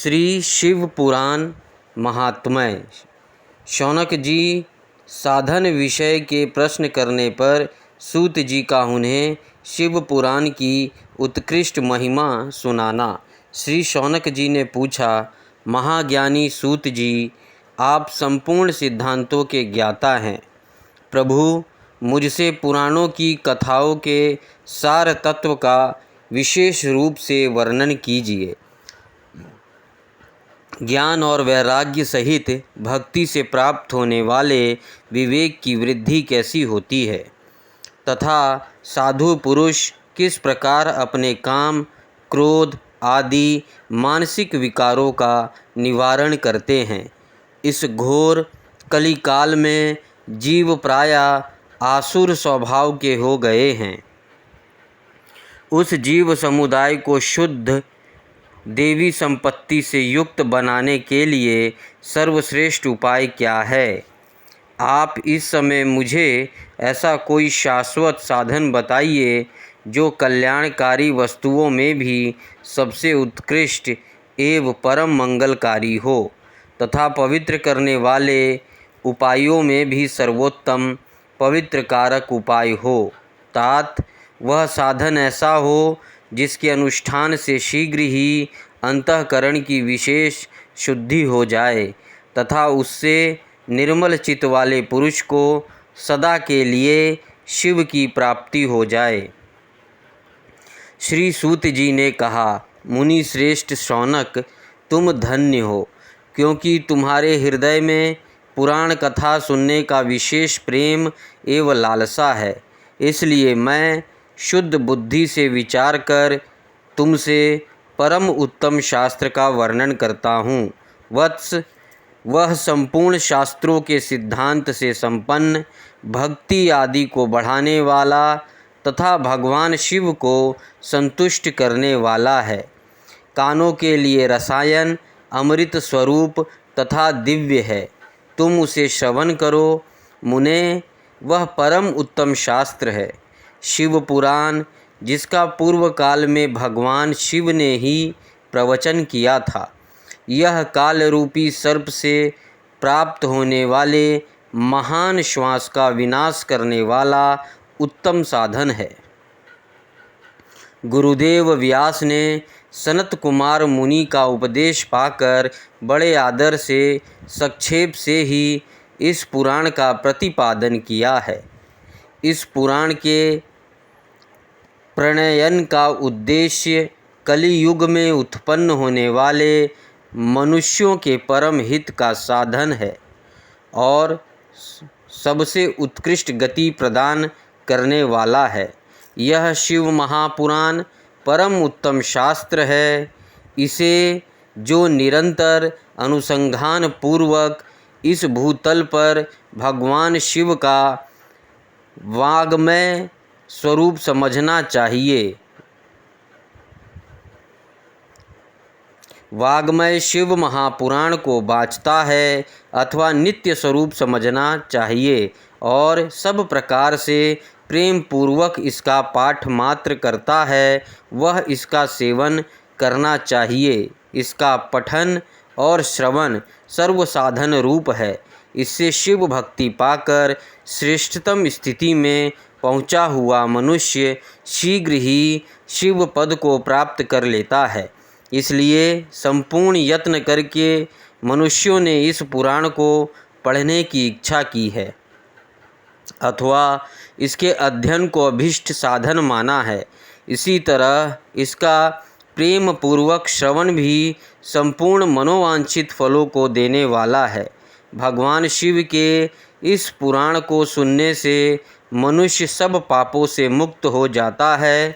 श्री शिव पुराण महात्म्य। शौनक जी साधन विषय के प्रश्न करने पर सूत जी का उन्हें शिव पुराण की उत्कृष्ट महिमा सुनाना। श्री शौनक जी ने पूछा, महाज्ञानी सूत जी, आप संपूर्ण सिद्धांतों के ज्ञाता हैं। प्रभु, मुझसे पुराणों की कथाओं के सार तत्व का विशेष रूप से वर्णन कीजिए। ज्ञान और वैराग्य सहित भक्ति से प्राप्त होने वाले विवेक की वृद्धि कैसी होती है तथा साधु पुरुष किस प्रकार अपने काम, क्रोध आदि मानसिक विकारों का निवारण करते हैं। इस घोर कलिकाल में जीव प्रायः आसुर स्वभाव के हो गए हैं। उस जीव समुदाय को शुद्ध देवी संपत्ति से युक्त बनाने के लिए सर्वश्रेष्ठ उपाय क्या है? आप इस समय मुझे ऐसा कोई शाश्वत साधन बताइए जो कल्याणकारी वस्तुओं में भी सबसे उत्कृष्ट एवं परम मंगलकारी हो तथा पवित्र करने वाले उपायों में भी सर्वोत्तम पवित्र कारक उपाय हो। तात वह साधन ऐसा हो जिसके अनुष्ठान से शीघ्र ही अंतःकरण की विशेष शुद्धि हो जाए तथा उससे निर्मल चित्त वाले पुरुष को सदा के लिए शिव की प्राप्ति हो जाए। श्री सूत जी ने कहा, मुनि श्रेष्ठ शौनक, तुम धन्य हो, क्योंकि तुम्हारे हृदय में पुराण कथा सुनने का विशेष प्रेम एवं लालसा है। इसलिए मैं शुद्ध बुद्धि से विचार कर तुमसे परम उत्तम शास्त्र का वर्णन करता हूँ। वत्स, वह संपूर्ण शास्त्रों के सिद्धांत से संपन्न, भक्ति आदि को बढ़ाने वाला तथा भगवान शिव को संतुष्ट करने वाला है। कानों के लिए रसायन, अमृत स्वरूप तथा दिव्य है। तुम उसे श्रवण करो मुने, वह परम उत्तम शास्त्र है। शिव पुराण, जिसका पूर्व काल में भगवान शिव ने ही प्रवचन किया था, यह काल रूपी सर्प से प्राप्त होने वाले महान श्वास का विनाश करने वाला उत्तम साधन है। गुरुदेव व्यास ने सनत कुमार मुनि का उपदेश पाकर बड़े आदर से संक्षेप से ही इस पुराण का प्रतिपादन किया है। इस पुराण के प्रणयन का उद्देश्य कलियुग में उत्पन्न होने वाले मनुष्यों के परम हित का साधन है और सबसे उत्कृष्ट गति प्रदान करने वाला है। यह शिव महापुराण परम उत्तम शास्त्र है। इसे जो निरंतर अनुसंधान पूर्वक इस भूतल पर भगवान शिव का वाग्मय स्वरूप समझना चाहिए। वाग्मय शिव महापुराण को बाँचता है अथवा नित्य स्वरूप समझना चाहिए और सब प्रकार से प्रेम पूर्वक इसका पाठ मात्र करता है, वह इसका सेवन करना चाहिए। इसका पठन और श्रवण सर्व साधन रूप है। इससे शिव भक्ति पाकर श्रेष्ठतम स्थिति में पहुँचा हुआ मनुष्य शीघ्र ही शिव पद को प्राप्त कर लेता है। इसलिए संपूर्ण यत्न करके मनुष्यों ने इस पुराण को पढ़ने की इच्छा की है अथवा इसके अध्ययन को अभीष्ट साधन माना है। इसी तरह इसका प्रेम पूर्वक श्रवण भी संपूर्ण मनोवांछित फलों को देने वाला है। भगवान शिव के इस पुराण को सुनने से मनुष्य सब पापों से मुक्त हो जाता है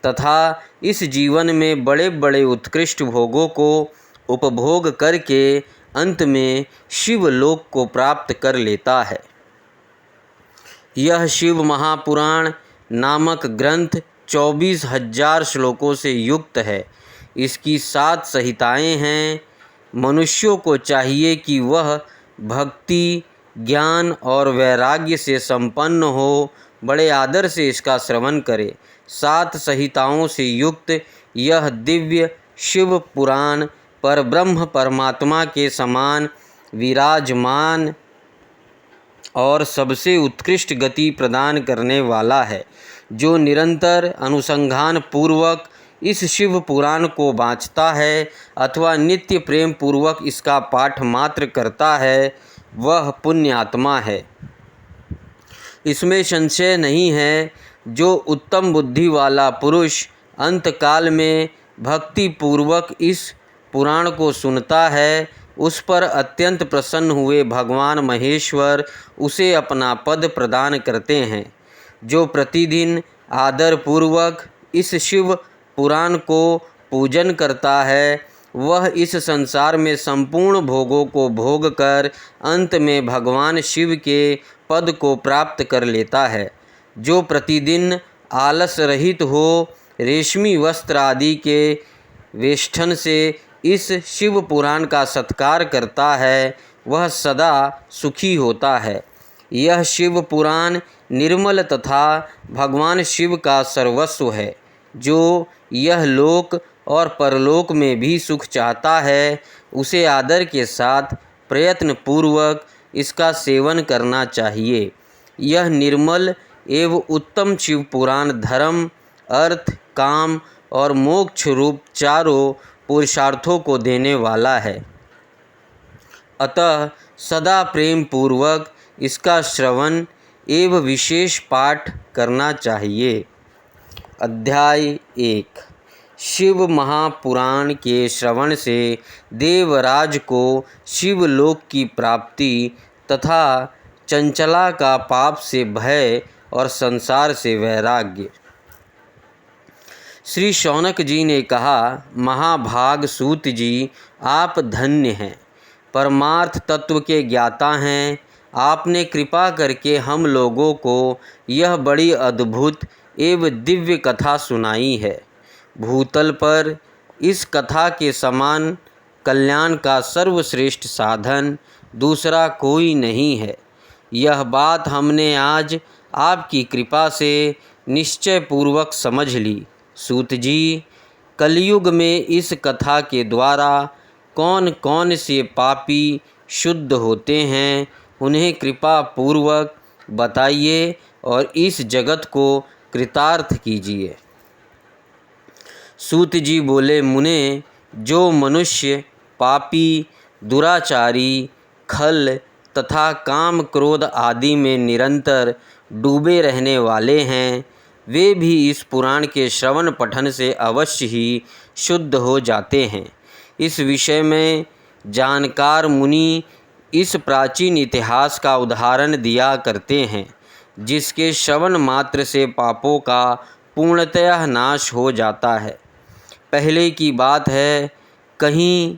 तथा इस जीवन में बड़े बड़े उत्कृष्ट भोगों को उपभोग करके अंत में शिवलोक को प्राप्त कर लेता है। यह शिव महापुराण नामक ग्रंथ 24,000 श्लोकों से युक्त है। इसकी 7 संहिताएँ हैं। मनुष्यों को चाहिए कि वह भक्ति, ज्ञान और वैराग्य से संपन्न हो, बड़े आदर से इसका श्रवण करे। 7 संहिताओं से युक्त यह दिव्य शिव पुराण परब्रह्म परमात्मा के समान विराजमान और सबसे उत्कृष्ट गति प्रदान करने वाला है। जो निरंतर अनुसंधान पूर्वक इस शिव पुराण को वांचता है अथवा नित्य प्रेम पूर्वक इसका पाठ मात्र करता है, वह पुण्यात्मा है। इसमें संशय नहीं है। जो उत्तम बुद्धि वाला पुरुष अंतकाल में भक्ति पूर्वक इस पुराण को सुनता है, उस पर अत्यंत प्रसन्न हुए भगवान महेश्वर उसे अपना पद प्रदान करते हैं। जो प्रतिदिन आदर पूर्वक इस शिव पुराण को पूजन करता है, वह इस संसार में संपूर्ण भोगों को भोग कर अंत में भगवान शिव के पद को प्राप्त कर लेता है। जो प्रतिदिन आलस रहित हो रेशमी वस्त्र आदि के वेष्टन से इस शिव पुराण का सत्कार करता है, वह सदा सुखी होता है। यह शिव पुराण निर्मल तथा भगवान शिव का सर्वस्व है। जो यह लोक और परलोक में भी सुख चाहता है, उसे आदर के साथ प्रयत्न पूर्वक इसका सेवन करना चाहिए। यह निर्मल एवं उत्तम शिव पुराण धर्म, अर्थ, काम और मोक्ष रूप चारों पुरुषार्थों को देने वाला है। अतः सदा प्रेम पूर्वक इसका श्रवण एवं विशेष पाठ करना चाहिए। अध्याय 1। शिव महापुराण के श्रवण से देवराज को शिवलोक की प्राप्ति तथा चंचला का पाप से भय और संसार से वैराग्य। श्री शौनक जी ने कहा, महाभाग सूत जी, आप धन्य हैं, परमार्थ तत्व के ज्ञाता हैं। आपने कृपा करके हम लोगों को यह बड़ी अद्भुत एवं दिव्य कथा सुनाई है। भूतल पर इस कथा के समान कल्याण का सर्वश्रेष्ठ साधन दूसरा कोई नहीं है। यह बात हमने आज आपकी कृपा से निश्चय पूर्वक समझ ली। सूत जी, कलयुग में इस कथा के द्वारा कौन कौन से पापी शुद्ध होते हैं, उन्हें कृपा पूर्वक बताइए और इस जगत को कृतार्थ कीजिए। सूत जी बोले, मुने, जो मनुष्य पापी, दुराचारी, खल तथा काम क्रोध आदि में निरंतर डूबे रहने वाले हैं, वे भी इस पुराण के श्रवण पठन से अवश्य ही शुद्ध हो जाते हैं। इस विषय में जानकार मुनि इस प्राचीन इतिहास का उदाहरण दिया करते हैं, जिसके श्रवण मात्र से पापों का पूर्णतः नाश हो जाता है। पहले की बात है, कहीं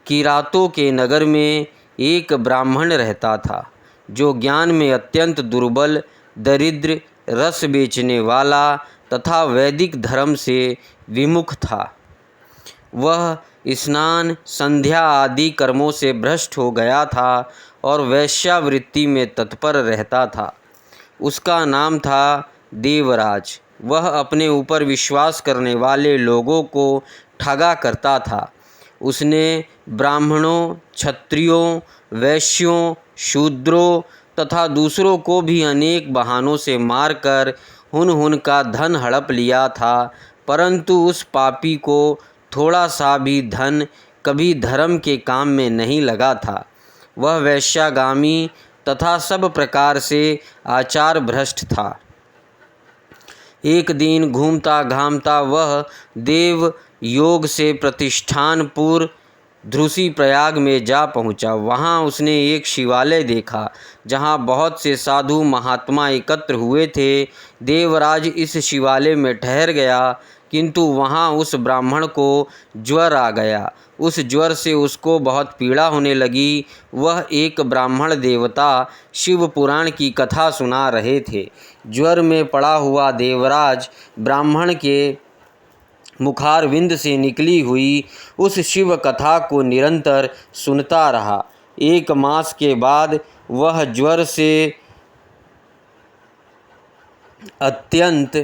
किरातों के नगर में एक ब्राह्मण रहता था, जो ज्ञान में अत्यंत दुर्बल, दरिद्र, रस बेचने वाला तथा वैदिक धर्म से विमुख था। वह स्नान, संध्या आदि कर्मों से भ्रष्ट हो गया था और वेश्यावृत्ति में तत्पर रहता था। उसका नाम था देवराज। वह अपने ऊपर विश्वास करने वाले लोगों को ठगा करता था। उसने ब्राह्मणों, क्षत्रियों, वैश्यों, शूद्रों तथा दूसरों को भी अनेक बहानों से मारकर उनका धन हड़प लिया था, परंतु उस पापी को थोड़ा सा भी धन कभी धर्म के काम में नहीं लगा था। वह वैश्यागामी तथा सब प्रकार से आचार भ्रष्ट था। एक दिन घूमता घामता वह देव योग से प्रतिष्ठानपुर ध्रुसी प्रयाग में जा पहुंचा। वहां उसने एक शिवालय देखा, जहां बहुत से साधु महात्मा एकत्र हुए थे। देवराज इस शिवालय में ठहर गया, किंतु वहां उस ब्राह्मण को ज्वर आ गया। उस ज्वर से उसको बहुत पीड़ा होने लगी। वह एक ब्राह्मण देवता शिव पुराण की कथा सुना रहे थे। ज्वर में पड़ा हुआ देवराज ब्राह्मण के मुखारविंद से निकली हुई उस शिव कथा को निरंतर सुनता रहा। 1 मास के बाद वह ज्वर से अत्यंत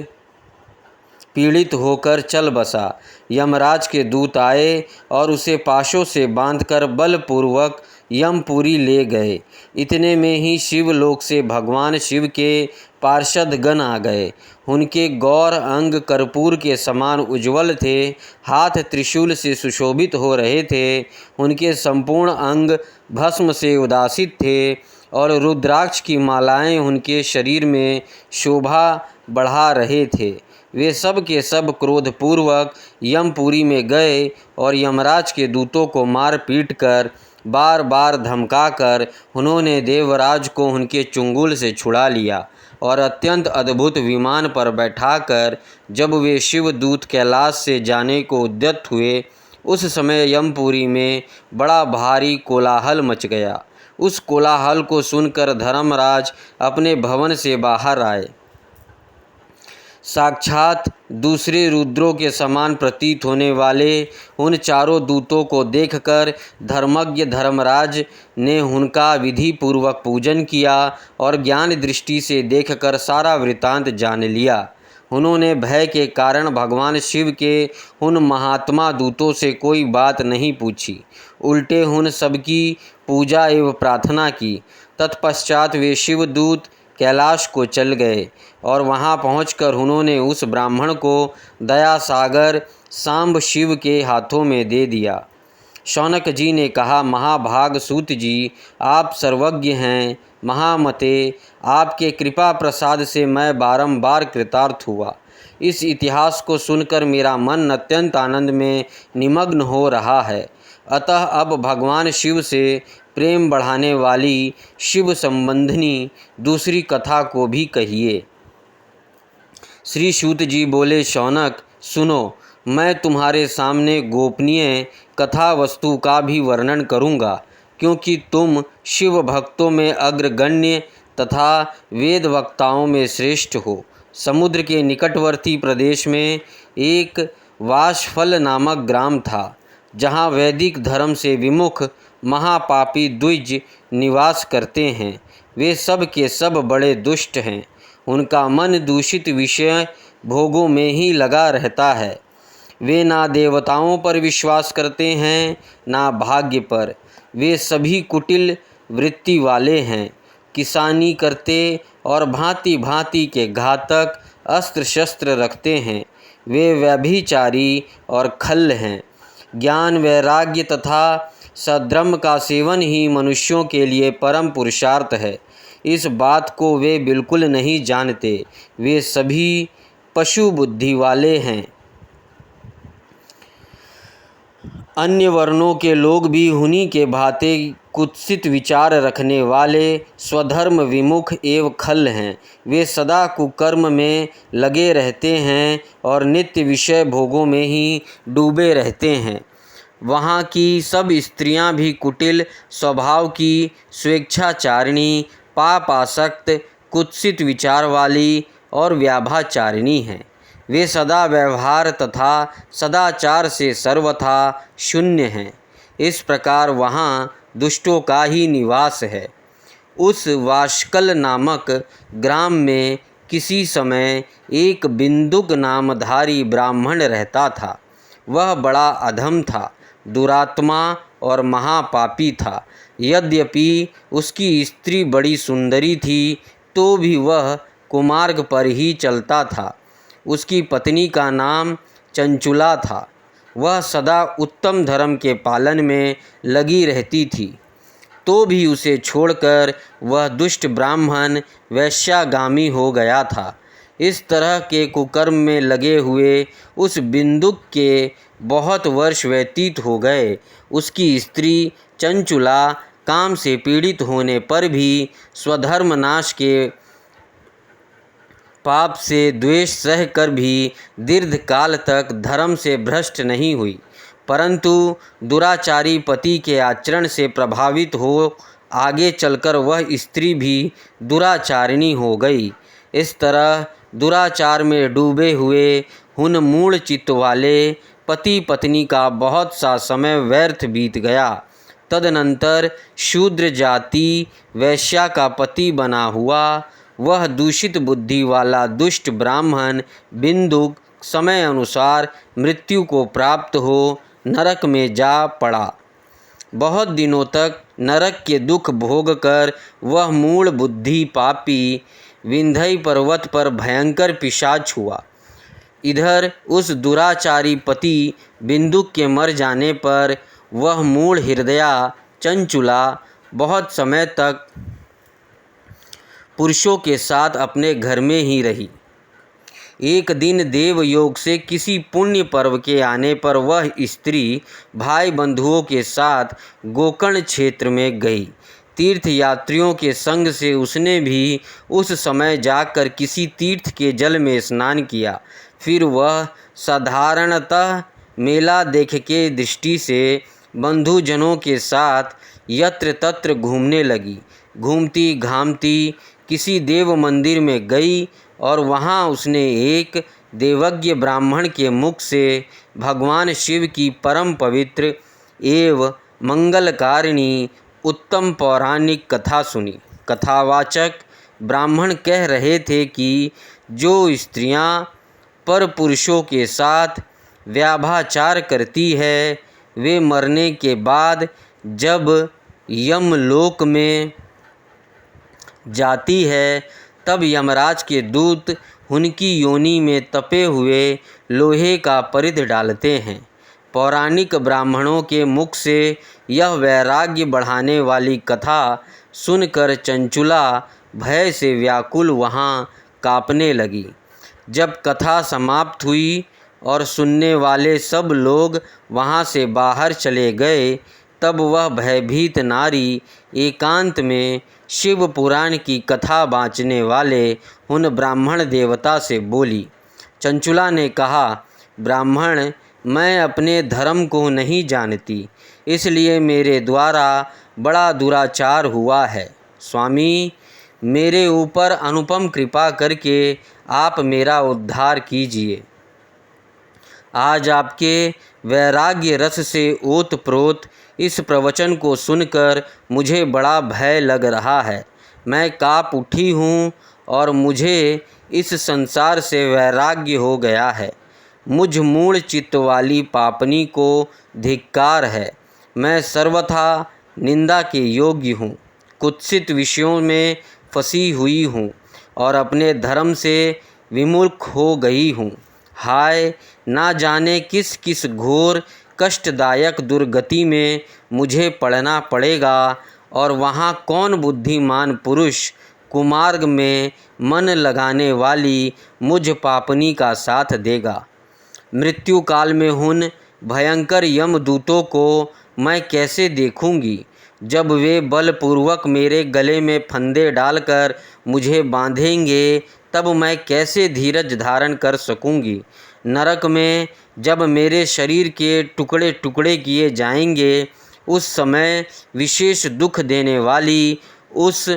पीड़ित होकर चल बसा। यमराज के दूत आए और उसे पाशों से बांधकर बलपूर्वक यमपुरी ले गए। इतने में ही शिवलोक से भगवान शिव के पार्षद गण आ गए। उनके गौर अंग कर्पूर के समान उज्ज्वल थे, हाथ त्रिशूल से सुशोभित हो रहे थे। उनके संपूर्ण अंग भस्म से उदासित थे और रुद्राक्ष की मालाएं उनके शरीर में शोभा बढ़ा रहे थे। वे सब के सब क्रोधपूर्वक यमपुरी में गए और यमराज के दूतों को मार पीट कर बार बार धमकाकर उन्होंने देवराज को उनके चुंगुल से छुड़ा लिया और अत्यंत अद्भुत विमान पर बैठाकर जब वे शिवदूत कैलाश से जाने को उद्यत हुए, उस समय यमपुरी में बड़ा भारी कोलाहल मच गया। उस कोलाहल को सुनकर धर्मराज अपने भवन से बाहर आए। साक्षात दूसरे रुद्रों के समान प्रतीत होने वाले उन चारों दूतों को देखकर धर्मज्ञ धर्मराज ने उनका विधि पूर्वक पूजन किया और ज्ञान दृष्टि से देखकर सारा वृत्तांत जान लिया। उन्होंने भय के कारण भगवान शिव के उन महात्मा दूतों से कोई बात नहीं पूछी, उल्टे उन सबकी पूजा एवं प्रार्थना की। तत्पश्चात वे शिवदूत कैलाश को चल गए और वहां पहुंचकर उन्होंने उस ब्राह्मण को दया सागर सांब शिव के हाथों में दे दिया। शौनक जी ने कहा, महाभाग सूत जी, आप सर्वज्ञ हैं। महामते, आपके कृपा प्रसाद से मैं बारंबार कृतार्थ हुआ। इस इतिहास को सुनकर मेरा मन अत्यंत आनंद में निमग्न हो रहा है। अतः अब भगवान शिव से प्रेम बढ़ाने वाली शिव संबंधिनी दूसरी कथा को भी कहिए। श्री सूत जी बोले, शौनक सुनो, मैं तुम्हारे सामने गोपनीय कथा वस्तु का भी वर्णन करूँगा, क्योंकि तुम शिव भक्तों में अग्रगण्य तथा वेद वक्ताओं में श्रेष्ठ हो। समुद्र के निकटवर्ती प्रदेश में एक वाशफल नामक ग्राम था, जहाँ वैदिक धर्म से विमुख महापापी द्विज निवास करते हैं। वे सब के सब बड़े दुष्ट हैं। उनका मन दूषित विषय भोगों में ही लगा रहता है। वे ना देवताओं पर विश्वास करते हैं, ना भाग्य पर। वे सभी कुटिल वृत्ति वाले हैं, किसानी करते और भांति भांति के घातक अस्त्र शस्त्र रखते हैं। वे व्यभिचारी और खल हैं। ज्ञान, वैराग्य तथा सद्ब्रह्म का सेवन ही मनुष्यों के लिए परम पुरुषार्थ है। इस बात को वे बिल्कुल नहीं जानते। वे सभी पशु बुद्धि वाले हैं। अन्य वर्णों के लोग भी उन्हीं के भांति कुत्सित विचार रखने वाले स्वधर्म विमुख एवं खल हैं। वे सदा कुकर्म में लगे रहते हैं और नित्य विषय भोगों में ही डूबे रहते हैं। वहाँ की सब स्त्रियाँ भी कुटिल स्वभाव की, स्वेच्छाचारिणी, पापासक्त, कुत्सित विचार वाली और व्याभाचारिणी हैं। वे सदा व्यवहार तथा सदाचार से सर्वथा शून्य हैं। इस प्रकार वहाँ दुष्टों का ही निवास है। उस वाशकल नामक ग्राम में किसी समय एक बिंदुक नामधारी ब्राह्मण रहता था। वह बड़ा अधम था, दुरात्मा और महापापी था। यद्यपि उसकी स्त्री बड़ी सुंदरी थी, तो भी वह कुमार्ग पर ही चलता था। उसकी पत्नी का नाम चंचुला था। वह सदा उत्तम धर्म के पालन में लगी रहती थी, तो भी उसे छोड़कर वह दुष्ट ब्राह्मण वैश्यागामी हो गया था। इस तरह के कुकर्म में लगे हुए उस बिंदुक के बहुत वर्ष व्यतीत हो गए। उसकी स्त्री चंचुला काम से पीड़ित होने पर भी स्वधर्म नाश के पाप से द्वेष सह कर भी दीर्घ काल तक धर्म से भ्रष्ट नहीं हुई, परंतु दुराचारी पति के आचरण से प्रभावित हो आगे चलकर वह स्त्री भी दुराचारिणी हो गई। इस तरह दुराचार में डूबे हुए उन मूढ़ चित्त वाले पति पत्नी का बहुत सा समय व्यर्थ बीत गया। तदनंतर शूद्र जाति वैश्या का पति बना हुआ वह दूषित बुद्धि वाला दुष्ट ब्राह्मण बिंदुक समय अनुसार मृत्यु को प्राप्त हो नरक में जा पड़ा। बहुत दिनों तक नरक के दुख भोग कर वह मूढ़ बुद्धि पापी विंध्य पर्वत पर भयंकर पिशाच हुआ। इधर उस दुराचारी पति बिंदुक के मर जाने पर वह मूढ़ हृदया चंचुला बहुत समय तक पुरुषों के साथ अपने घर में ही रही। एक दिन देवयोग से किसी पुण्य पर्व के आने पर वह स्त्री भाई बंधुओं के साथ गोकर्ण क्षेत्र में गई। तीर्थ यात्रियों के संग से उसने भी उस समय जाकर किसी तीर्थ के जल में स्नान किया। फिर वह साधारणतः मेला देख के दृष्टि से बंधुजनों के साथ यत्र तत्र घूमने लगी। घूमती घामती किसी देव मंदिर में गई और वहाँ उसने एक देवज्ञ ब्राह्मण के मुख से भगवान शिव की परम पवित्र एवं मंगलकारिणी उत्तम पौराणिक कथा सुनी। कथावाचक ब्राह्मण कह रहे थे कि जो स्त्रियां पर पुरुषों के साथ व्याभाचार करती है वे मरने के बाद जब यमलोक में जाती है तब यमराज के दूत उनकी योनि में तपे हुए लोहे का परिध डालते हैं। पौराणिक ब्राह्मणों के मुख से यह वैराग्य बढ़ाने वाली कथा सुनकर चंचुला भय से व्याकुल वहाँ काँपने लगी। जब कथा समाप्त हुई और सुनने वाले सब लोग वहाँ से बाहर चले गए तब वह भयभीत नारी एकांत में शिव पुराण की कथा बाँचने वाले उन ब्राह्मण देवता से बोली। चंचुला ने कहा, ब्राह्मण, मैं अपने धर्म को नहीं जानती, इसलिए मेरे द्वारा बड़ा दुराचार हुआ है। स्वामी, मेरे ऊपर अनुपम कृपा करके आप मेरा उद्धार कीजिए। आज आपके वैराग्य रस से ओतप्रोत इस प्रवचन को सुनकर मुझे बड़ा भय लग रहा है। मैं काँप उठी हूँ और मुझे इस संसार से वैराग्य हो गया है। मुझ मूढ़ चित्त वाली पापनी को धिक्कार है। मैं सर्वथा निंदा के योग्य हूँ, कुत्सित विषयों में फंसी हुई हूँ और अपने धर्म से विमुख हो गई हूँ। हाय, ना जाने किस किस घोर कष्टदायक दुर्गति में मुझे पड़ना पड़ेगा और वहाँ कौन बुद्धिमान पुरुष कुमार्ग में मन लगाने वाली मुझ पापनी का साथ देगा। मृत्यु काल में उन भयंकर यमदूतों को मैं कैसे देखूंगी जब वे बलपूर्वक मेरे गले में फंदे डालकर मुझे बांधेंगे, तब मैं कैसे धीरज धारण कर सकूंगी। नरक में जब मेरे शरीर के टुकड़े टुकड़े किए जाएंगे उस समय विशेष दुख देने वाली उस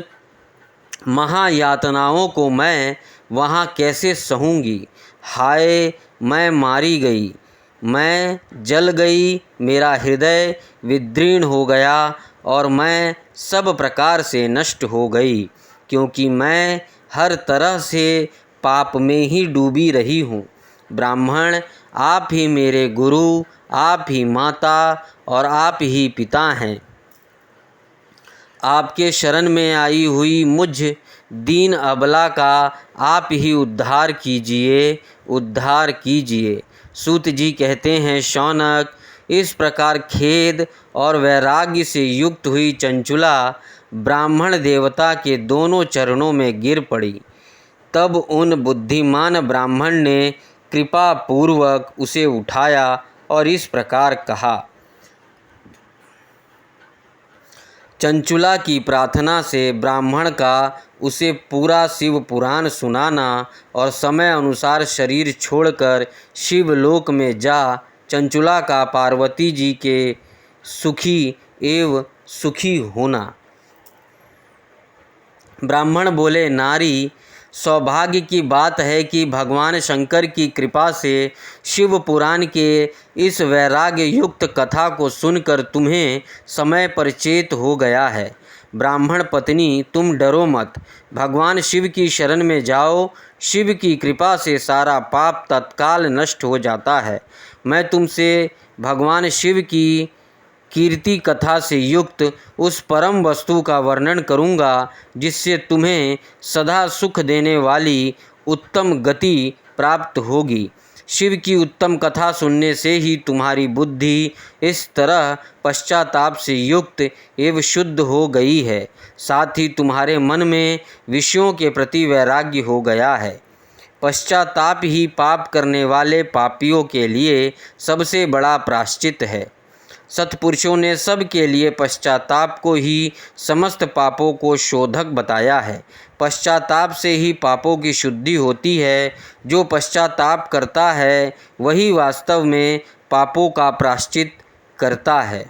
महायातनाओं को मैं वहाँ कैसे सहूँगी। हाय, मैं मारी गई, मैं जल गई, मेरा हृदय विदीर्ण हो गया और मैं सब प्रकार से नष्ट हो गई, क्योंकि मैं हर तरह से पाप में ही डूबी रही हूँ। ब्राह्मण, आप ही मेरे गुरु, आप ही माता और आप ही पिता हैं। आपके शरण में आई हुई मुझ दीन अबला का आप ही उद्धार कीजिए, उद्धार कीजिए। सूत जी कहते हैं, शौनक, इस प्रकार खेद और वैराग्य से युक्त हुई चंचुला ब्राह्मण देवता के दोनों चरणों में गिर पड़ी। तब उन बुद्धिमान ब्राह्मण ने कृपा पूर्वक उसे उठाया और इस प्रकार कहा। चंचुला की प्रार्थना से ब्राह्मण का उसे पूरा शिव पुराण सुनाना और समय अनुसार शरीर छोड़कर शिवलोक में जा चंचुला का पार्वती जी के सुखी एवं सुखी होना। ब्राह्मण बोले, नारी, सौभाग्य की बात है कि भगवान शंकर की कृपा से शिव पुराण के इस वैराग्य युक्त कथा को सुनकर तुम्हें समय पर चेत हो गया है। ब्राह्मण पत्नी, तुम डरो मत, भगवान शिव की शरण में जाओ। शिव की कृपा से सारा पाप तत्काल नष्ट हो जाता है। मैं तुमसे भगवान शिव की कीर्ति कथा से युक्त उस परम वस्तु का वर्णन करूँगा जिससे तुम्हें सदा सुख देने वाली उत्तम गति प्राप्त होगी। शिव की उत्तम कथा सुनने से ही तुम्हारी बुद्धि इस तरह पश्चाताप से युक्त एवं शुद्ध हो गई है, साथ ही तुम्हारे मन में विषयों के प्रति वैराग्य हो गया है। पश्चाताप ही पाप करने वाले पापियों के लिए सबसे बड़ा प्रायश्चित है। सत्पुरुषों ने सब के लिए पश्चाताप को ही समस्त पापों को शोधक बताया है। पश्चाताप से ही पापों की शुद्धि होती है। जो पश्चाताप करता है वही वास्तव में पापों का प्रायश्चित करता है,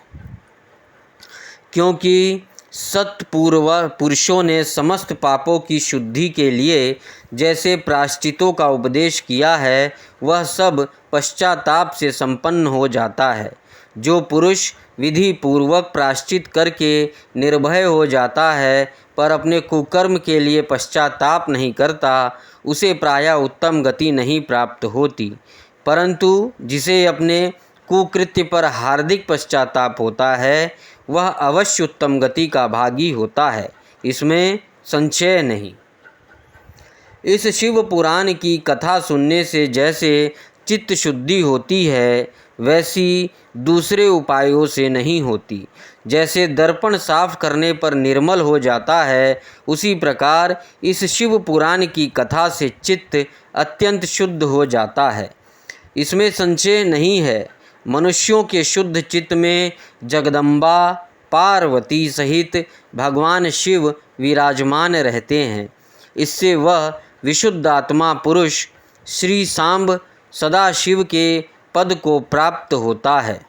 क्योंकि सत्पूर्व पुरुषों ने समस्त पापों की शुद्धि के लिए जैसे प्रायश्चितों का उपदेश किया है, वह सब पश्चाताप से संपन्न हो जाता है। जो पुरुष विधि पूर्वक प्रायश्चित करके निर्भय हो जाता है पर अपने कुकर्म के लिए पश्चाताप नहीं करता, उसे प्रायः उत्तम गति नहीं प्राप्त होती। परंतु जिसे अपने कुकृत्य पर हार्दिक पश्चाताप होता है, वह अवश्य उत्तम गति का भागी होता है, इसमें संशय नहीं। इस शिव पुराण की कथा सुनने से जैसे चित्त शुद्धि होती है, वैसी दूसरे उपायों से नहीं होती। जैसे दर्पण साफ करने पर निर्मल हो जाता है, उसी प्रकार इस शिव पुराण की कथा से चित्त अत्यंत शुद्ध हो जाता है, इसमें संशय नहीं है। मनुष्यों के शुद्ध चित्त में जगदम्बा पार्वती सहित भगवान शिव विराजमान रहते हैं। इससे वह विशुद्ध आत्मा पुरुष श्री सांब सदाशिव के पद को प्राप्त होता है।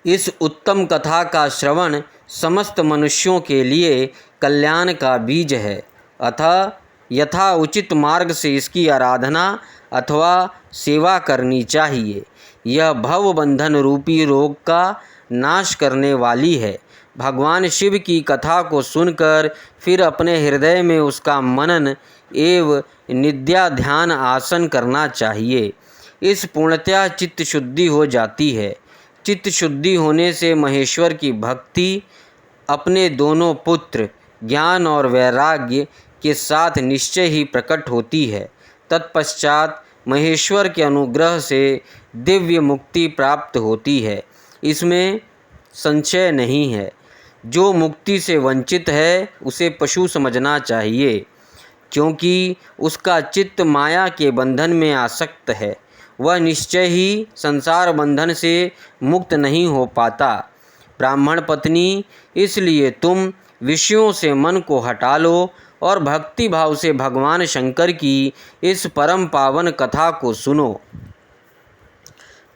इस उत्तम कथा का श्रवण समस्त मनुष्यों के लिए कल्याण का बीज है, अतः यथा उचित मार्ग से इसकी आराधना अथवा सेवा करनी चाहिए। यह भव बंधन रूपी रोग का नाश करने वाली है। भगवान शिव की कथा को सुनकर फिर अपने हृदय में उसका मनन एवं निद्या ध्यान आसन करना चाहिए। इस पूर्णतया चित्त शुद्धि हो जाती है। चित्त शुद्धि होने से महेश्वर की भक्ति अपने दोनों पुत्र ज्ञान और वैराग्य के साथ निश्चय ही प्रकट होती है। तत्पश्चात महेश्वर के अनुग्रह से दिव्य मुक्ति प्राप्त होती है, इसमें संशय नहीं है। जो मुक्ति से वंचित है उसे पशु समझना चाहिए, क्योंकि उसका चित्त माया के बंधन में आसक्त है। वह निश्चय ही संसार बंधन से मुक्त नहीं हो पाता। ब्राह्मण पत्नी, इसलिए तुम विषयों से मन को हटा लो और भक्ति भाव से भगवान शंकर की इस परम पावन कथा को सुनो।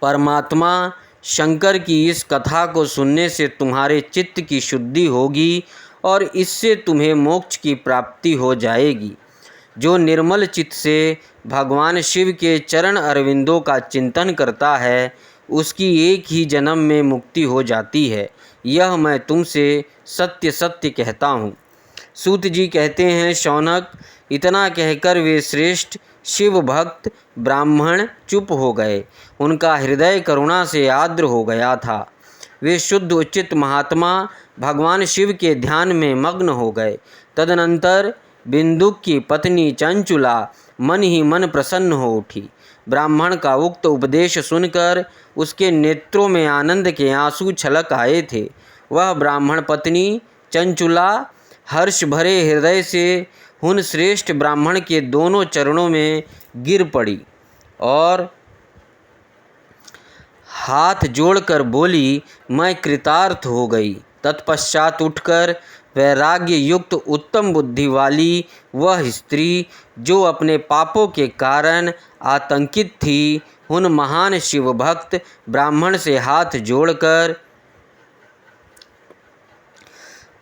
परमात्मा शंकर की इस कथा को सुनने से तुम्हारे चित्त की शुद्धि होगी और इससे तुम्हें मोक्ष की प्राप्ति हो जाएगी। जो निर्मल चित्त से भगवान शिव के चरण अरविंदों का चिंतन करता है, उसकी एक ही जन्म में मुक्ति हो जाती है। यह मैं तुमसे सत्य सत्य कहता हूँ। सूत जी कहते हैं, शौनक, इतना कहकर वे श्रेष्ठ शिव भक्त ब्राह्मण चुप हो गए। उनका हृदय करुणा से आर्द्र हो गया था। वे शुद्ध उचित महात्मा भगवान शिव के ध्यान में मग्न हो गए। तदनंतर बिंदुक की पत्नी चंचुला मन ही मन प्रसन्न हो उठी। ब्राह्मण का उक्त उपदेश सुनकर उसके नेत्रों में आनंद के आंसू छलक आए थे। वह ब्राह्मण पत्नी चंचुला हर्ष भरे हृदय से उन श्रेष्ठ ब्राह्मण के दोनों चरणों में गिर पड़ी और हाथ जोड़कर बोली, मैं कृतार्थ हो गई। तत्पश्चात उठकर वैराग्य युक्त उत्तम बुद्धि वाली वह स्त्री, जो अपने पापों के कारण आतंकित थी, उन महान शिव भक्त ब्राह्मण से हाथ जोड़कर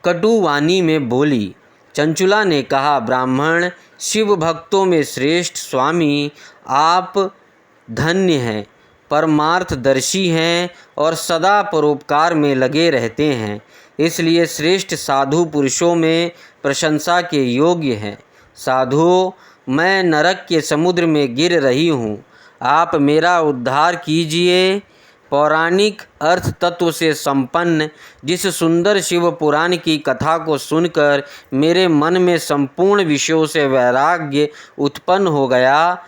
कटुवाणी में बोली। चंचुला ने कहा, ब्राह्मण, शिव भक्तों में श्रेष्ठ स्वामी, आप धन्य हैं। परमार्थदर्शी हैं और सदा परोपकार में लगे रहते हैं, इसलिए श्रेष्ठ साधु पुरुषों में प्रशंसा के योग्य हैं। साधुओं, मैं नरक के समुद्र में गिर रही हूँ, आप मेरा उद्धार कीजिए। पौराणिक अर्थ तत्व से संपन्न जिस सुंदर शिव पुराण की कथा को सुनकर मेरे मन में संपूर्ण विषयों से वैराग्य उत्पन्न हो गया,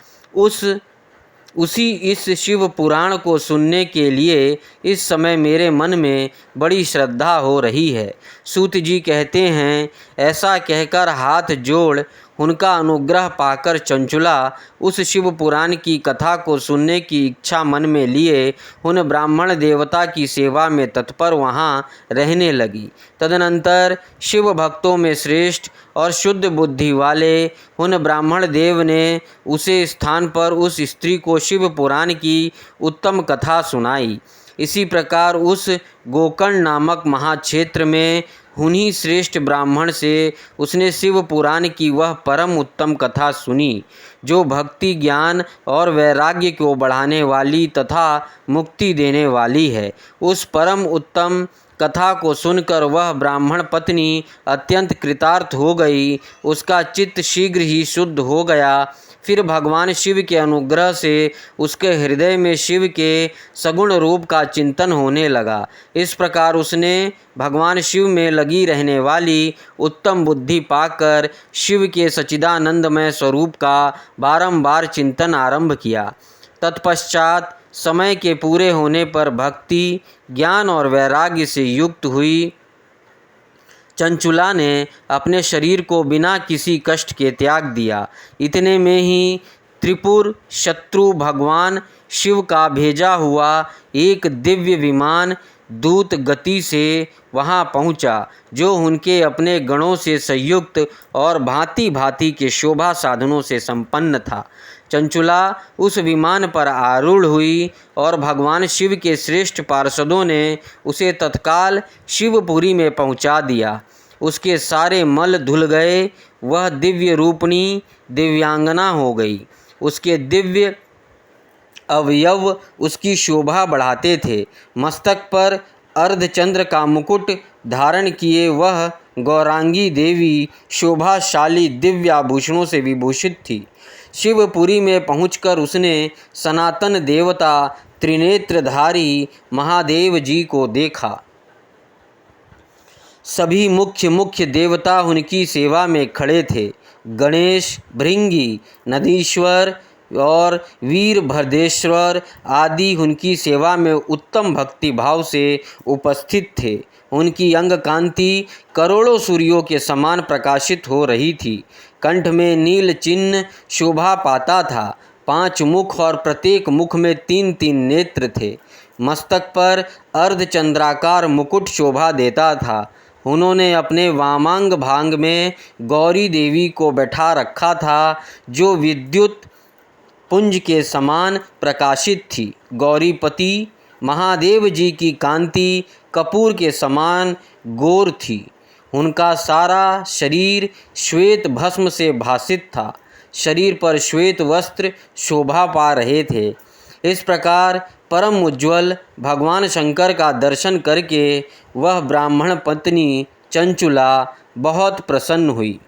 उसी इस शिव पुराण को सुनने के लिए इस समय मेरे मन में बड़ी श्रद्धा हो रही है। सूत जी कहते हैं, ऐसा कहकर हाथ जोड़ उनका अनुग्रह पाकर चंचुला उस शिव पुराण की कथा को सुनने की इच्छा मन में लिए उन ब्राह्मण देवता की सेवा में तत्पर वहाँ रहने लगी। तदनंतर शिव भक्तों में श्रेष्ठ और शुद्ध बुद्धि वाले उन ब्राह्मण देव ने उसे स्थान पर उस स्त्री को शिव पुराण की उत्तम कथा सुनाई। इसी प्रकार उस गोकर्ण नामक महाक्षेत्र में उन्हीं श्रेष्ठ ब्राह्मण से उसने शिव पुराण की वह परम उत्तम कथा सुनी, जो भक्ति, ज्ञान और वैराग्य को बढ़ाने वाली तथा मुक्ति देने वाली है। उस परम उत्तम कथा को सुनकर वह ब्राह्मण पत्नी अत्यंत कृतार्थ हो गई, उसका चित्त शीघ्र ही शुद्ध हो गया। फिर भगवान शिव के अनुग्रह से उसके हृदय में शिव के सगुण रूप का चिंतन होने लगा। इस प्रकार उसने भगवान शिव में लगी रहने वाली उत्तम बुद्धि पाकर शिव के सच्चिदानंदमय स्वरूप का बारंबार चिंतन आरंभ किया। तत्पश्चात समय के पूरे होने पर भक्ति, ज्ञान और वैराग्य से युक्त हुई चंचुला ने अपने शरीर को बिना किसी कष्ट के त्याग दिया। इतने में ही त्रिपुर शत्रु भगवान शिव का भेजा हुआ एक दिव्य विमान दूत गति से वहां पहुंचा, जो उनके अपने गणों से संयुक्त और भांति भांति के शोभा साधनों से संपन्न था। चंचुला उस विमान पर आरूढ़ हुई और भगवान शिव के श्रेष्ठ पार्षदों ने उसे तत्काल शिवपुरी में पहुंचा दिया। उसके सारे मल धुल गए, वह दिव्य रूपणी दिव्यांगना हो गई। उसके दिव्य अवयव उसकी शोभा बढ़ाते थे। मस्तक पर अर्धचंद्र का मुकुट धारण किए वह गौरांगी देवी शोभाशाली दिव्य आभूषणों से विभूषित थी। शिवपुरी में पहुंचकर उसने सनातन देवता त्रिनेत्रधारी महादेव जी को देखा। सभी मुख्य देवता उनकी सेवा में खड़े थे। गणेश, भृंगी, नदीश्वर और वीरभद्रेश्वर आदि उनकी सेवा में उत्तम भक्ति भाव से उपस्थित थे। उनकी अंग कांति करोड़ों सूर्यों के समान प्रकाशित हो रही थी। कंठ में नील चिन्ह शोभा पाता था। 5 मुख और प्रत्येक मुख में 3-3 नेत्र थे। मस्तक पर अर्धचंद्राकार मुकुट शोभा देता था। उन्होंने अपने वामांग भाग में गौरी देवी को बैठा रखा था, जो विद्युत पुंज के समान प्रकाशित थी। गौरीपति महादेव जी की कांति कपूर के समान गौर थी। उनका सारा शरीर श्वेत भस्म से भासित था। शरीर पर श्वेत वस्त्र शोभा पा रहे थे। इस प्रकार परम उज्ज्वल भगवान शंकर का दर्शन करके वह ब्राह्मण पत्नी चंचुला बहुत प्रसन्न हुई।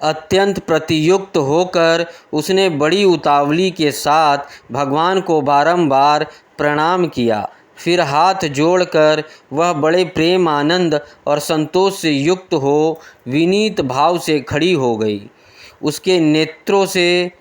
अत्यंत प्रतियुक्त होकर उसने बड़ी उतावली के साथ भगवान को बारंबार प्रणाम किया। फिर हाथ जोड़कर वह बड़े प्रेम, आनंद और संतोष से युक्त हो विनीत भाव से खड़ी हो गई। उसके नेत्रों से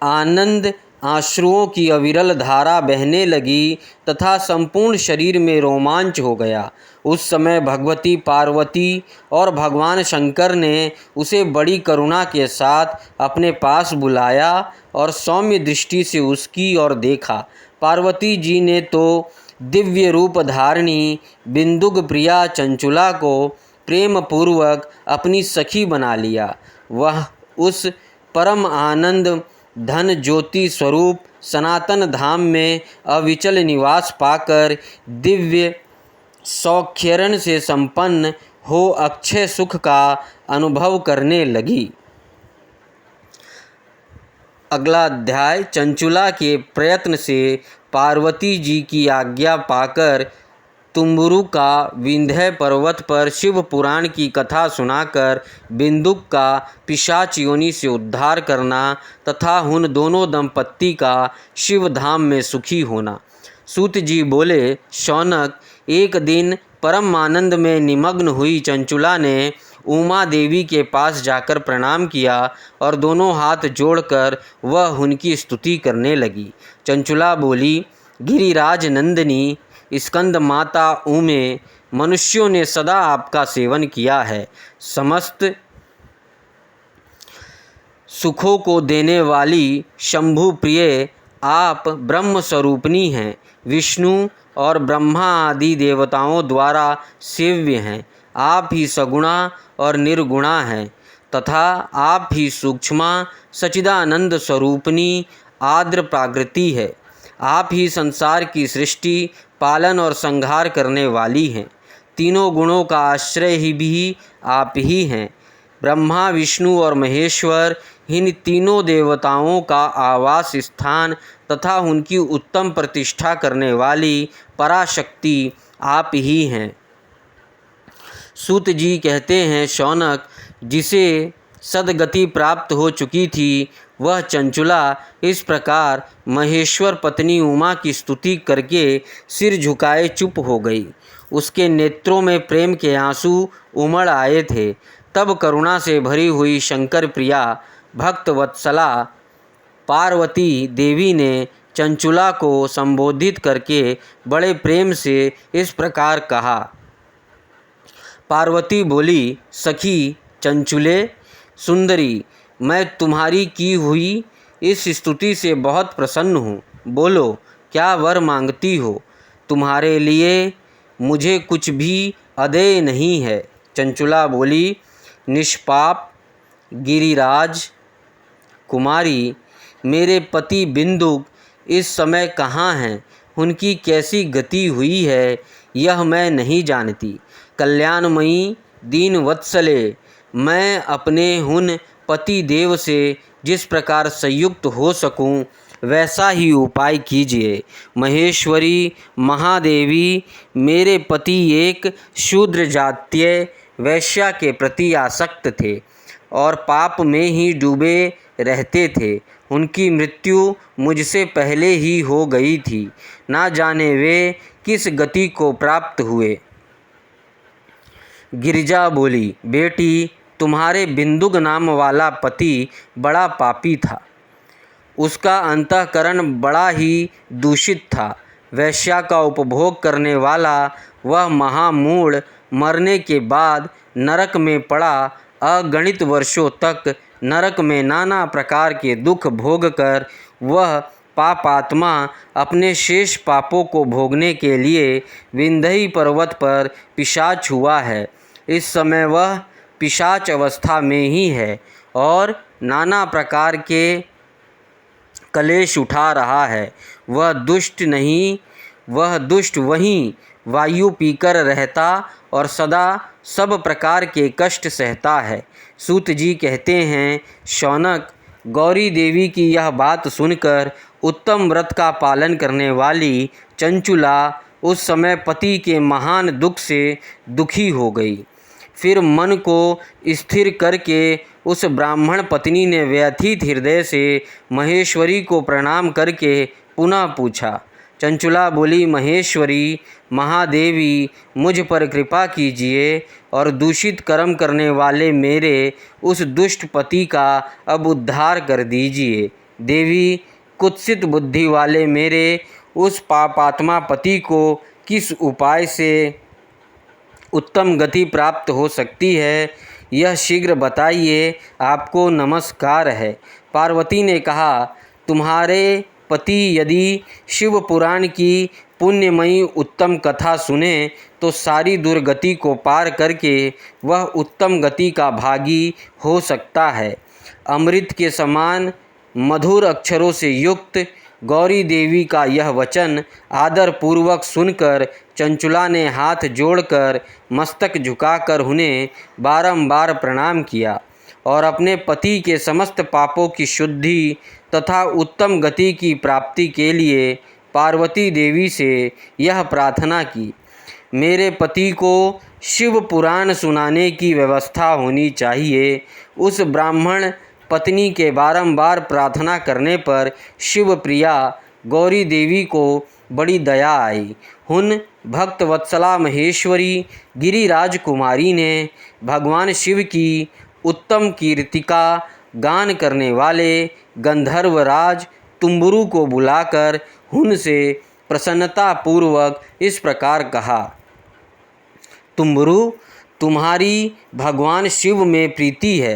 आनंद आश्रुओं की अविरल धारा बहने लगी तथा संपूर्ण शरीर में रोमांच हो गया। उस समय भगवती पार्वती और भगवान शंकर ने उसे बड़ी करुणा के साथ अपने पास बुलाया और सौम्य दृष्टि से उसकी ओर देखा। पार्वती जी ने तो दिव्य रूप धारिणी बिंदुक प्रिया चंचुला को प्रेम पूर्वक अपनी सखी बना लिया। वह उस परम आनंद धन ज्योति स्वरूप सनातन धाम में अविचल निवास पाकर दिव्य सौख्यरण से संपन्न हो अक्षय सुख का अनुभव करने लगी। अगला अध्याय। चंचुला के प्रयत्न से पार्वती जी की आज्ञा पाकर तुम्बुरु का विंध्य पर्वत पर शिव पुराण की कथा सुनाकर बिंदुक का पिशाच योनि से उद्धार करना तथा उन दोनों दंपत्ति का शिव धाम में सुखी होना। सूत जी बोले, शौनक, एक दिन परम आनंद में निमग्न हुई चंचुला ने उमा देवी के पास जाकर प्रणाम किया और दोनों हाथ जोड़कर वह उनकी स्तुति करने लगी। चंचुला बोली, गिरिराज नंदिनी स्कंद माता उमे, मनुष्यों ने सदा आपका सेवन किया है। समस्त सुखों को देने वाली शंभु प्रिय आप ब्रह्म स्वरूपिणी हैं, विष्णु और ब्रह्मा आदि देवताओं द्वारा सेव्य हैं। आप ही सगुणा और निर्गुणा हैं तथा आप ही सूक्ष्मा सच्चिदानंद स्वरूपिणी आद्र प्राकृति है। आप ही संसार की सृष्टि, पालन और संहार करने वाली हैं। तीनों गुणों का आश्रय ही भी आप ही हैं। ब्रह्मा, विष्णु और महेश्वर, इन तीनों देवताओं का आवास स्थान तथा उनकी उत्तम प्रतिष्ठा करने वाली पराशक्ति आप ही हैं। सूत जी कहते हैं, शौनक, जिसे सदगति प्राप्त हो चुकी थी वह चंचुला इस प्रकार महेश्वर पत्नी उमा की स्तुति करके सिर झुकाए चुप हो गई। उसके नेत्रों में प्रेम के आंसू उमड़ आए थे। तब करुणा से भरी हुई शंकर प्रिया भक्त वत्सला पार्वती देवी ने चंचुला को संबोधित करके बड़े प्रेम से इस प्रकार कहा। पार्वती बोली, सखी चंचुले सुंदरी, मैं तुम्हारी की हुई इस स्तुति से बहुत प्रसन्न हूँ। बोलो, क्या वर मांगती हो? तुम्हारे लिए मुझे कुछ भी अदेय नहीं है। चंचुला बोली, निष्पाप गिरिराज कुमारी, मेरे पति बिंदुक इस समय कहाँ हैं? उनकी कैसी गति हुई है यह मैं नहीं जानती। कल्याणमयी दीन वत्सले, मैं अपने उन पति देव से जिस प्रकार संयुक्त हो सकूं वैसा ही उपाय कीजिए। महेश्वरी महादेवी, मेरे पति एक शूद्र जातीय वैश्या के प्रति आसक्त थे और पाप में ही डूबे रहते थे। उनकी मृत्यु मुझसे पहले ही हो गई थी। ना जाने वे किस गति को प्राप्त हुए। गिरिजा बोली, बेटी, तुम्हारे बिंदुक नाम वाला पति बड़ा पापी था। उसका अंतःकरण बड़ा ही दूषित था। वैश्या का उपभोग करने वाला वह महामूढ़ मरने के बाद नरक में पड़ा अगणित वर्षों तक नरक में नाना प्रकार के दुख भोग कर वह पापात्मा अपने शेष पापों को भोगने के लिए विंध्य पर्वत पर पिशाच हुआ है। इस समय वह पिशाच अवस्था में ही है और नाना प्रकार के कलेश उठा रहा है। वह दुष्ट वहीं वायु पीकर रहता और सदा सब प्रकार के कष्ट सहता है। सूत जी कहते हैं, शौनक, गौरी देवी की यह बात सुनकर उत्तम व्रत का पालन करने वाली चंचुला उस समय पति के महान दुख से दुखी हो गई। फिर मन को स्थिर करके उस ब्राह्मण पत्नी ने व्यथित हृदय से महेश्वरी को प्रणाम करके पुनः पूछा। चंचुला बोली, महेश्वरी महादेवी, मुझ पर कृपा कीजिए और दूषित कर्म करने वाले मेरे उस दुष्ट पति का अब उद्धार कर दीजिए। देवी, कुत्सित बुद्धि वाले मेरे उस पापात्मा पति को किस उपाय से उत्तम गति प्राप्त हो सकती है, यह शीघ्र बताइए। आपको नमस्कार है। पार्वती ने कहा, तुम्हारे पति यदि शिव पुराण की पुण्यमयी उत्तम कथा सुने तो सारी दुर्गति को पार करके वह उत्तम गति का भागी हो सकता है। अमृत के समान मधुर अक्षरों से युक्त गौरी देवी का यह वचन आदर पूर्वक सुनकर चंचुला ने हाथ जोड़कर मस्तक झुकाकर उन्हें बारंबार प्रणाम किया और अपने पति के समस्त पापों की शुद्धि तथा उत्तम गति की प्राप्ति के लिए पार्वती देवी से यह प्रार्थना की, मेरे पति को शिव पुराण सुनाने की व्यवस्था होनी चाहिए। उस ब्राह्मण पत्नी के बारंबार प्रार्थना करने पर शिव प्रिया गौरी देवी को बड़ी दया आई। उन भक्त वत्सला महेश्वरी गिरिराज कुमारी ने भगवान शिव की उत्तम कीर्तिका गान करने वाले गंधर्वराज तुम्बुरु को बुलाकर उनसे प्रसन्नतापूर्वक इस प्रकार कहा, तुम्बुरु, तुम्हारी भगवान शिव में प्रीति है।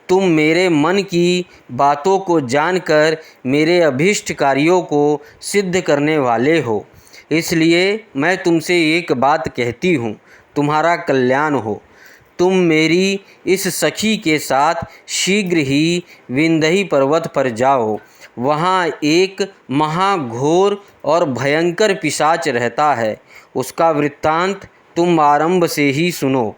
तुम मेरे मन की बातों को जानकर मेरे अभीष्ट कार्यों को सिद्ध करने वाले हो, इसलिए मैं तुमसे एक बात कहती हूँ, तुम्हारा कल्याण हो। तुम मेरी इस सखी के साथ शीघ्र ही विंध्य पर्वत पर जाओ। वहाँ एक महाघोर और भयंकर पिशाच रहता है। उसका वृत्तांत तुम आरंभ से ही सुनो।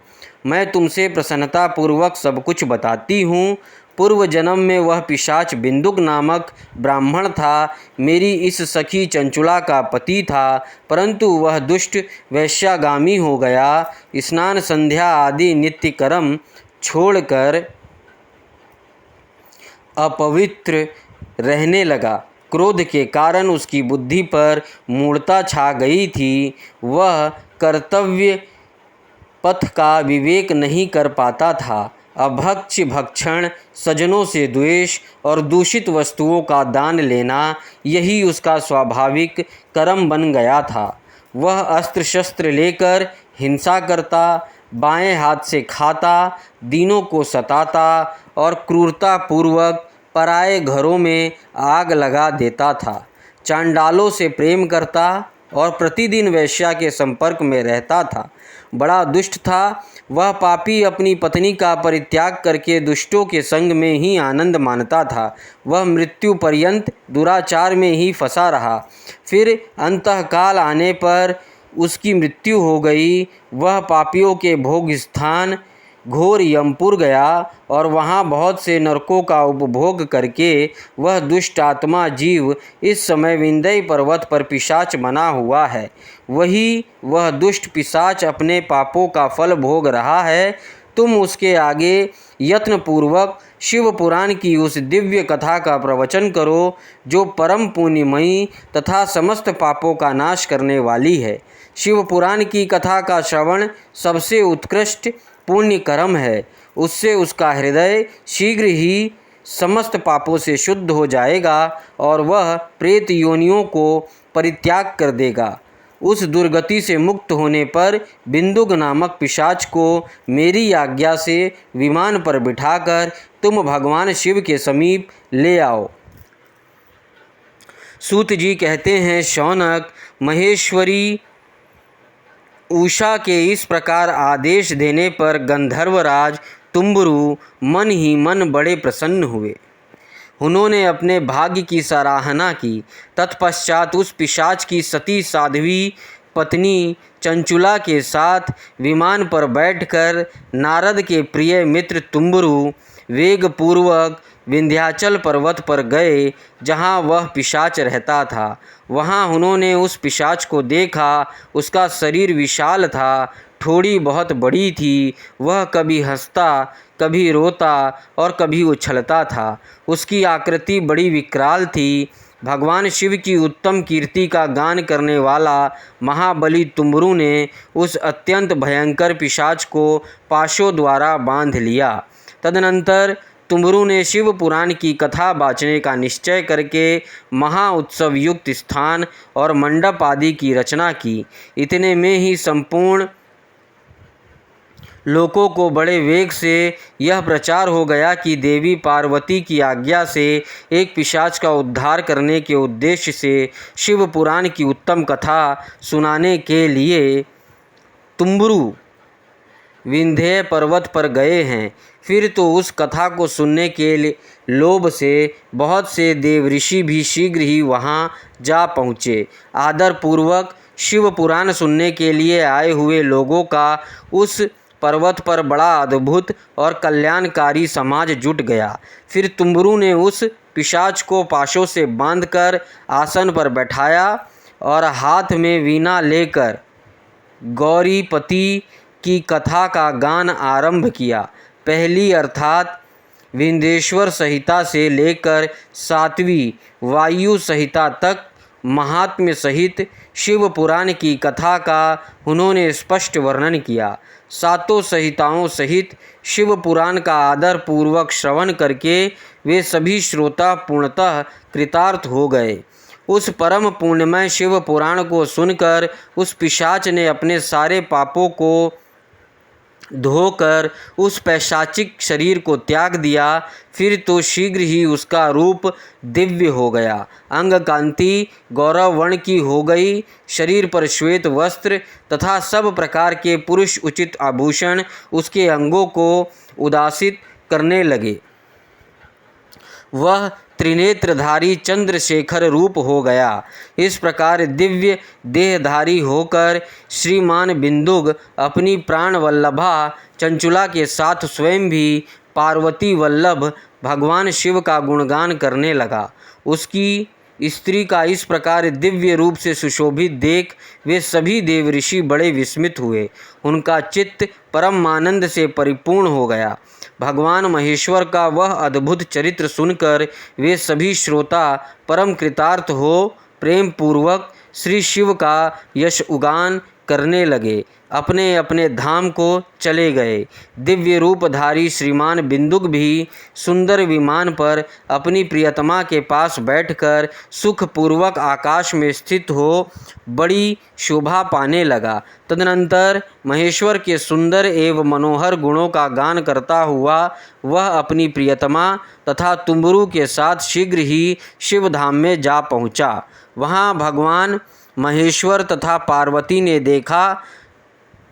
मैं तुमसे प्रसन्नतापूर्वक सब कुछ बताती हूँ। पूर्व जन्म में वह पिशाच बिंदुक नामक ब्राह्मण था। मेरी इस सखी चंचुला का पति था, परंतु वह दुष्ट वैश्यागामी हो गया। स्नान संध्या आदि नित्य कर्म छोड़कर अपवित्र रहने लगा। क्रोध के कारण उसकी बुद्धि पर मूढ़ता छा गई थी। वह कर्तव्य पथ का विवेक नहीं कर पाता था। अभक्ष्य भक्षण, सज्जनों से द्वेष और दूषित वस्तुओं का दान लेना, यही उसका स्वाभाविक कर्म बन गया था। वह अस्त्र शस्त्र लेकर हिंसा करता, बाएं हाथ से खाता, दीनों को सताता और क्रूरतापूर्वक पराए घरों में आग लगा देता था। चांडालों से प्रेम करता और प्रतिदिन वेश्या के संपर्क में रहता था। बड़ा दुष्ट था। वह पापी अपनी पत्नी का परित्याग करके दुष्टों के संग में ही आनंद मानता था। वह मृत्यु पर्यंत दुराचार में ही फंसा रहा। फिर अंतकाल आने पर उसकी मृत्यु हो गई। वह पापियों के भोग स्थान घोर यमपुर गया और वहाँ बहुत से नरकों का उपभोग करके वह दुष्ट आत्मा जीव इस समय विंध्य पर्वत पर पिशाच बना हुआ है। वही वह दुष्ट पिशाच अपने पापों का फल भोग रहा है। तुम उसके आगे यत्नपूर्वक शिव पुराण की उस दिव्य कथा का प्रवचन करो, जो परम पुण्यमयी तथा समस्त पापों का नाश करने वाली है। शिव पुराण की कथा का श्रवण सबसे उत्कृष्ट पुण्य कर्म है। उससे उसका हृदय शीघ्र ही समस्त पापों से शुद्ध हो जाएगा और वह प्रेत योनियों को परित्याग कर देगा। उस दुर्गति से मुक्त होने पर बिंदुक नामक पिशाच को मेरी आज्ञा से विमान पर बिठाकर तुम भगवान शिव के समीप ले आओ। सूत जी कहते हैं, शौनक, महेश्वरी उषा के इस प्रकार आदेश देने पर गंधर्वराज तुम्बुरु मन ही मन बड़े प्रसन्न हुए। उन्होंने अपने भाग्य की सराहना की। तत्पश्चात उस पिशाच की सती साध्वी पत्नी चंचुला के साथ विमान पर बैठकर नारद के प्रिय मित्र तुम्बुरु वेगपूर्वक विंध्याचल पर्वत पर गए, जहाँ वह पिशाच रहता था। वहाँ उन्होंने उस पिशाच को देखा। उसका शरीर विशाल था, ठोड़ी बहुत बड़ी थी। वह कभी हंसता, कभी रोता और कभी उछलता था। उसकी आकृति बड़ी विकराल थी। भगवान शिव की उत्तम कीर्ति का गान करने वाला महाबली तुम्बुरु ने उस अत्यंत भयंकर पिशाच को पाशों द्वारा बांध लिया। तदनंतर तुम्बुरु ने शिव पुराण की कथा बाँचने का निश्चय करके महाउत्सव युक्त स्थान और मंडप आदि की रचना की। इतने में ही संपूर्ण लोगों को बड़े वेग से यह प्रचार हो गया कि देवी पार्वती की आज्ञा से एक पिशाच का उद्धार करने के उद्देश्य से शिव पुराण की उत्तम कथा सुनाने के लिए तुम्बुरु विंध्य पर्वत पर गए हैं। फिर तो उस कथा को सुनने के लोभ से बहुत से देव ऋषि भी शीघ्र ही वहाँ जा पहुँचे। आदरपूर्वक शिव पुराण सुनने के लिए आए हुए लोगों का उस पर्वत पर बड़ा अद्भुत और कल्याणकारी समाज जुट गया। फिर तुम्बुरु ने उस पिशाच को पाशों से बांधकर आसन पर बैठाया और हाथ में वीणा लेकर गौरीपति की कथा का गान आरंभ किया। पहली अर्थात विंध्येश्वर संहिता से लेकर 7वीं वायु संहिता तक महात्म्य सहित शिव पुराण की कथा का उन्होंने स्पष्ट वर्णन किया। सातों संहिताओं सहित शिव पुराण का आदर पूर्वक श्रवण करके वे सभी श्रोता पूर्णतः कृतार्थ हो गए। उस परम पुण्यमय शिव पुराण को सुनकर उस पिशाच ने अपने सारे पापों को धोकर उस पैशाचिक शरीर को त्याग दिया। फिर तो शीघ्र ही उसका रूप दिव्य हो गया, अंग कांति गौरव वर्ण की हो गई, शरीर पर श्वेत वस्त्र तथा सब प्रकार के पुरुष उचित आभूषण उसके अंगों को उदासित करने लगे। वह त्रिनेत्रधारी चंद्रशेखर रूप हो गया। इस प्रकार दिव्य देहधारी होकर श्रीमान बिंदुक अपनी प्राण वल्लभा चंचुला के साथ स्वयं भी पार्वती वल्लभ भगवान शिव का गुणगान करने लगा। उसकी स्त्री का इस प्रकार दिव्य रूप से सुशोभित देख वे सभी देवऋषि बड़े विस्मित हुए। उनका चित्त परम आनंद से परिपूर्ण हो गया। भगवान महेश्वर का वह अद्भुत चरित्र सुनकर वे सभी श्रोता परम कृतार्थ हो प्रेम पूर्वक श्री शिव का यश उगान करने लगे, अपने अपने धाम को चले गए। दिव्य रूपधारी श्रीमान बिंदुक भी सुंदर विमान पर अपनी प्रियतमा के पास बैठकर सुखपूर्वक आकाश में स्थित हो बड़ी शोभा पाने लगा। तदनंतर महेश्वर के सुंदर एवं मनोहर गुणों का गान करता हुआ वह अपनी प्रियतमा तथा तुम्बरू के साथ शीघ्र ही शिवधाम में जा पहुँचा। वहाँ भगवान महेश्वर तथा पार्वती ने देखा।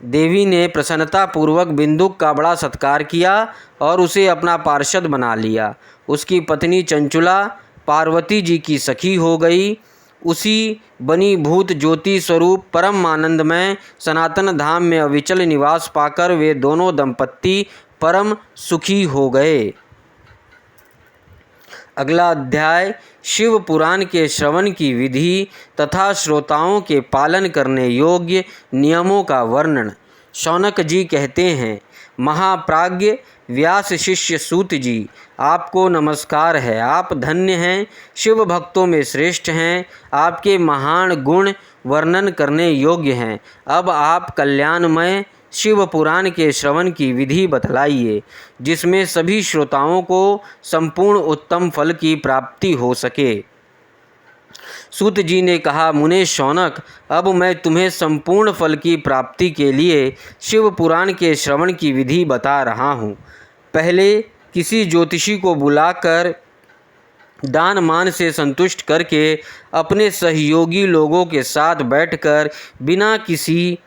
देवी ने प्रसन्नतापूर्वक बिंदुक का बड़ा सत्कार किया और उसे अपना पार्षद बना लिया। उसकी पत्नी चंचुला पार्वती जी की सखी हो गई। उसी बनी भूत ज्योति स्वरूप परम आनंदमय सनातन धाम में अविचल निवास पाकर वे दोनों दंपत्ति परम सुखी हो गए। अगला अध्याय शिव पुराण के श्रवण की विधि तथा श्रोताओं के पालन करने योग्य नियमों का वर्णन। शौनक जी कहते हैं, महाप्राज्ञ व्यास शिष्य सूत जी, आपको नमस्कार है। आप धन्य हैं, शिव भक्तों में श्रेष्ठ हैं। आपके महान गुण वर्णन करने योग्य हैं। अब आप कल्याणमय शिव पुराण के श्रवण की विधि बतलाइए, जिसमें सभी श्रोताओं को संपूर्ण उत्तम फल की प्राप्ति हो सके। सूत जी ने कहा, मुने शौनक, अब मैं तुम्हें संपूर्ण फल की प्राप्ति के लिए शिव पुराण के श्रवण की विधि बता रहा हूँ। पहले किसी ज्योतिषी को बुलाकर दान मान से संतुष्ट करके अपने सहयोगी लोगों के साथ बैठकर बिना किसी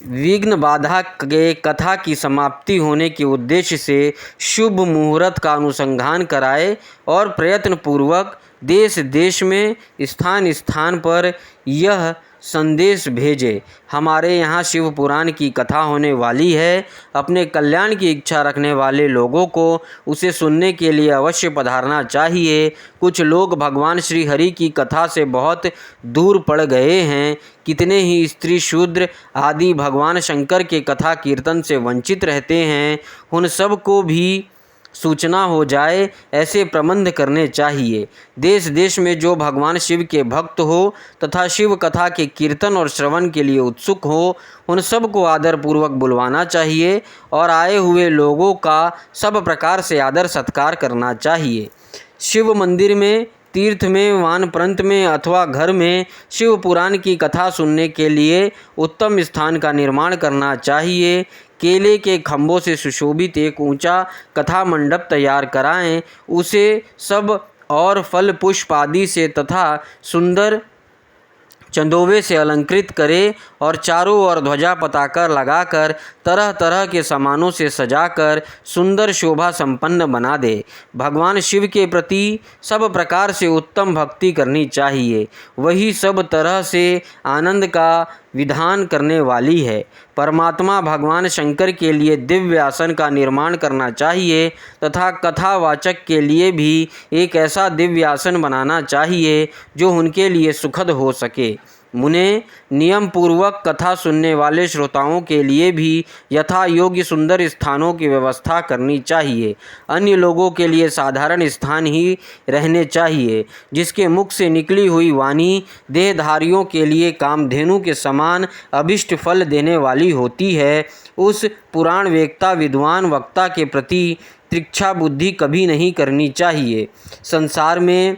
विघ्न बाधा के कथा की समाप्ति होने के उद्देश्य से शुभ मुहूर्त का अनुसंधान कराए और प्रयत्न पूर्वक देश देश में स्थान स्थान पर यह संदेश भेजे, हमारे यहाँ शिव पुराण की कथा होने वाली है। अपने कल्याण की इच्छा रखने वाले लोगों को उसे सुनने के लिए अवश्य पधारना चाहिए। कुछ लोग भगवान श्री हरि की कथा से बहुत दूर पड़ गए हैं। कितने ही स्त्री शूद्र आदि भगवान शंकर के कथा कीर्तन से वंचित रहते हैं। उन सब को भी सूचना हो जाए ऐसे प्रबंध करने चाहिए। देश देश में जो भगवान शिव के भक्त हो तथा शिव कथा के कीर्तन और श्रवण के लिए उत्सुक हो, उन सब को आदरपूर्वक बुलवाना चाहिए और आए हुए लोगों का सब प्रकार से आदर सत्कार करना चाहिए। शिव मंदिर में, तीर्थ में, वानप्रंथ में अथवा घर में शिव पुराण की कथा सुनने के लिए उत्तम स्थान का निर्माण करना चाहिए। केले के खंभों से सुशोभित एक ऊंचा कथा मंडप तैयार कराएं। उसे सब और फल पुष्प आदि से तथा सुंदर चंदोवे से अलंकृत करे और चारों ओर ध्वजा पताका लगाकर तरह तरह के सामानों से सजाकर सुंदर शोभा संपन्न बना दे। भगवान शिव के प्रति सब प्रकार से उत्तम भक्ति करनी चाहिए। वही सब तरह से आनंद का विधान करने वाली है। परमात्मा भगवान शंकर के लिए दिव्य आसन का निर्माण करना चाहिए तथा कथावाचक के लिए भी एक ऐसा दिव्य आसन बनाना चाहिए जो उनके लिए सुखद हो सके। मुने, नियम पूर्वक कथा सुनने वाले श्रोताओं के लिए भी यथा योग्य सुंदर स्थानों की व्यवस्था करनी चाहिए। अन्य लोगों के लिए साधारण स्थान ही रहने चाहिए। जिसके मुख से निकली हुई वाणी देहधारियों के लिए कामधेनु के समान अभिष्ट फल देने वाली होती है, उस पुराण वेत्ता विद्वान वक्ता के प्रति तीक्ष्ण बुद्धि कभी नहीं करनी चाहिए। संसार में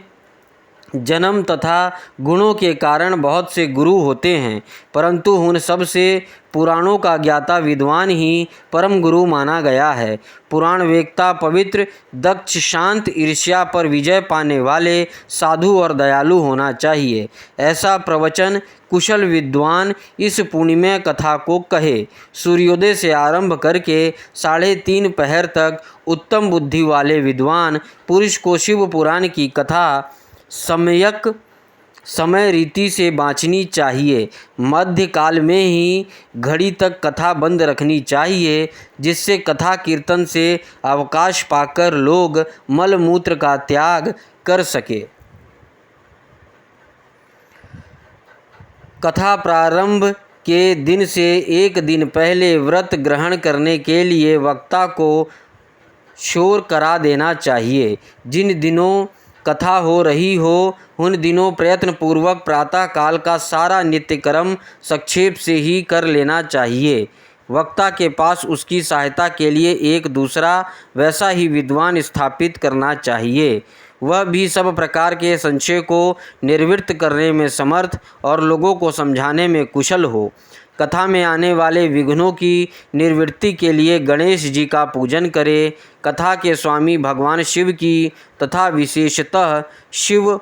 जन्म तथा गुणों के कारण बहुत से गुरु होते हैं, परंतु उन सब से पुराणों का ज्ञाता विद्वान ही परम गुरु माना गया है। पुराण वेत्ता पवित्र, दक्ष, शांत, ईर्ष्या पर विजय पाने वाले, साधु और दयालु होना चाहिए। ऐसा प्रवचन कुशल विद्वान इस पुण्यमय कथा को कहे। सूर्योदय से आरंभ करके 3:30 पहर तक उत्तम बुद्धि वाले विद्वान पुरुष को शिव पुराण की कथा सम्यक समय रीति से बाँचनी चाहिए। मध्यकाल में ही घड़ी तक कथा बंद रखनी चाहिए, जिससे कथा कीर्तन से अवकाश पाकर लोग मल मूत्र का त्याग कर सके। कथा प्रारंभ के दिन से एक दिन पहले व्रत ग्रहण करने के लिए वक्ता को शोर करा देना चाहिए। जिन दिनों कथा हो रही हो उन दिनों प्रयत्न पूर्वक प्रातः काल का सारा नित्यक्रम संक्षेप से ही कर लेना चाहिए। वक्ता के पास उसकी सहायता के लिए एक दूसरा वैसा ही विद्वान स्थापित करना चाहिए। वह भी सब प्रकार के संशय को निवृत्त करने में समर्थ और लोगों को समझाने में कुशल हो। कथा में आने वाले विघ्नों की निवृत्ति के लिए गणेश जी का पूजन करे। कथा के स्वामी भगवान शिव की तथा विशेषतः शिव